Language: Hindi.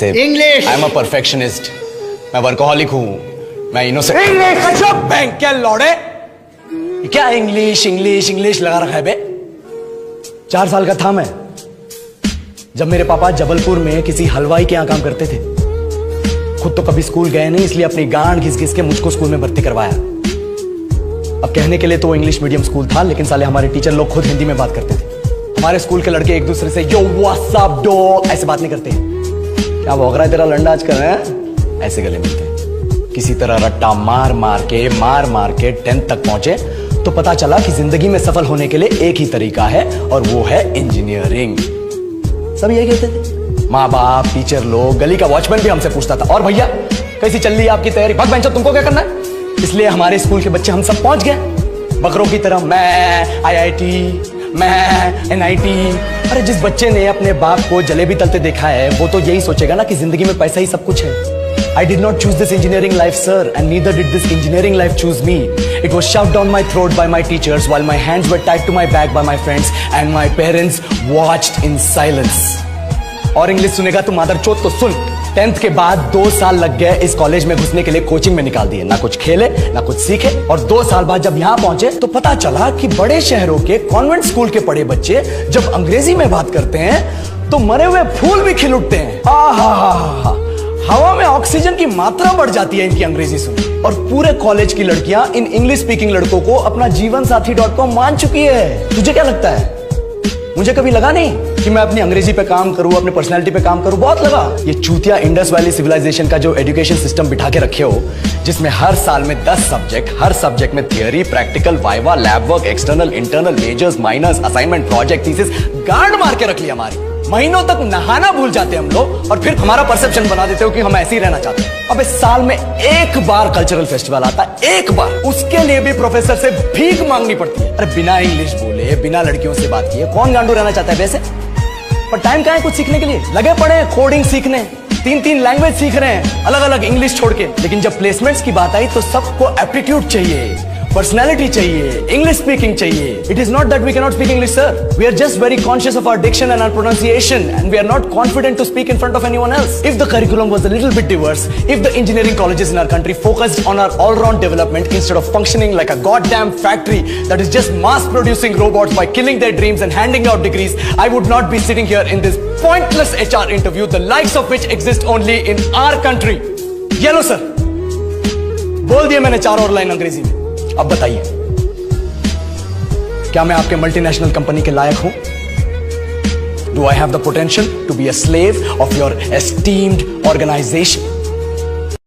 जैसे English. I am a perfectionist, मैं वर्कोहॉलिक हूँ, मैं इनोसेंट। इंग्लिश। बैंक क्या लौड़े, क्या इंग्लिश इंग्लिश इंग्लिश लगा रखा है बे। 4 साल का था मैं जब मेरे पापा जबलपुर में किसी हलवाई के यहां काम करते थे। खुद तो कभी स्कूल गए नहीं, इसलिए अपनी गांड घिस घिस के मुझको स्कूल में भर्ती करवाया। अब कहने के लिए तो इंग्लिश मीडियम स्कूल था, लेकिन साले हमारे टीचर लोग खुद हिंदी में बात करते थे। हमारे स्कूल के लड़के एक दूसरे से यो व्हाट्स अप डॉग ऐसे बात नहीं करते। क्या भौंक रहा है तेरा लंडा आज कर, ऐसे गले मिलते हैं। किसी तरह रट्टा मार मार के 10th तक पहुंचे तो पता चला कि जिंदगी में सफल होने के लिए एक ही तरीका है, और वो है इंजीनियरिंग। सब यही कहते थे, माँ बाप, टीचर लोग, गली का वॉचमैन भी हमसे पूछता था, और भैया कैसी चल रही है आपकी तैयारी? भाग बेंचो, तुमको क्या करना है? इसलिए हमारे स्कूल के बच्चे हम सब पहुंच गए बकरों की तरह। मैं IIT, मैं NIT। अरे जिस बच्चे ने अपने बाप को जलेबी तलते देखा है वो तो यही सोचेगा ना कि जिंदगी में पैसा ही सब कुछ है। I did not choose this engineering life, sir, and neither did this engineering life choose me. It was shoved down my throat by my teachers while my hands were tied to my back by my friends and my parents watched in silence. और इंग्लिश सुनेगा तो मादरचोद तो सुन। 10th के बाद 2 साल लग गए इस कॉलेज में घुसने के लिए, कोचिंग में निकाल दिए। ना कुछ खेले ना कुछ सीखे, और 2 साल बाद जब यहाँ पहुंचे तो पता चला कि बड़े शहरों के कॉन्वेंट स्कूल के पढ़े बच्चे जब अंग्रेजी में बात करते हैं तो मरे हुए फूल भी खिल उठते हैं। आहा, हवा में ऑक्सीजन की मात्रा बढ़ जाती है इनकी अंग्रेजी सुन। और पूरे कॉलेज की लड़कियां इन इंग्लिश स्पीकिंग लड़कों को अपना जीवन साथी .com मान चुकी है। तुझे क्या लगता है? मुझे कभी लगा नहीं कि मैं अपनी अंग्रेजी पे काम करूं, अपनी पर्सनालिटी पे काम करूं। बहुत लगा। ये चूतिया इंडस वैली सिविलाइजेशन का जो एजुकेशन सिस्टम बिठा के रखे हो, जिसमें हर साल में 10 सब्जेक्ट, हर सब्जेक्ट में theory, practical, viva, lab work, external, internal, majors, minors, assignment, project, thesis, गांड मार के रख ली हमारी। महीनों तक नहाना भूल जाते हम लोग, और फिर हमारा परसेप्शन बना देते हो कि हम ऐसे ही रहना चाहते हैं। अबे साल में एक बार कल्चरल फेस्टिवल आता है, एक बार, उसके लिए भी प्रोफेसर से भीख मांगनी पड़ती है। अरे बिना इंग्लिश बोले, बिना लड़कियों से बात किए कौन गांडू रहना चाहता है वैसे? पर टाइम कहाँ है कुछ सीखने के लिए? लगे पड़े हैं कोडिंग सीखने, 3 लैंग्वेज सीख रहे हैं अलग अलग इंग्लिश छोड़ के। लेकिन जब प्लेसमेंट्स की बात आई तो सबको एप्टीट्यूड चाहिए, पर्सनैलिटी चाहिए, इंग्लिश स्पीकिंग चाहिए। It is not that we can not speak English, sir. We are just very conscious of our diction and our pronunciation, and we are not confident to speak in front of anyone else. If the curriculum was a little bit diverse, if the engineering colleges in our country focused on our all-round development instead of functioning like a goddamn factory that is just mass producing robots by killing their dreams and handing out degrees, I would not be sitting here in this pointless HR interview, the likes of which exist only in our country. ये लो सर, बोल दिया मैंने 4 और लाइन अंग्रेजी में। अब बताइए, क्या मैं आपके मल्टीनेशनल कंपनी के लायक हूं? Do I have the potential to be a slave of your esteemed organization?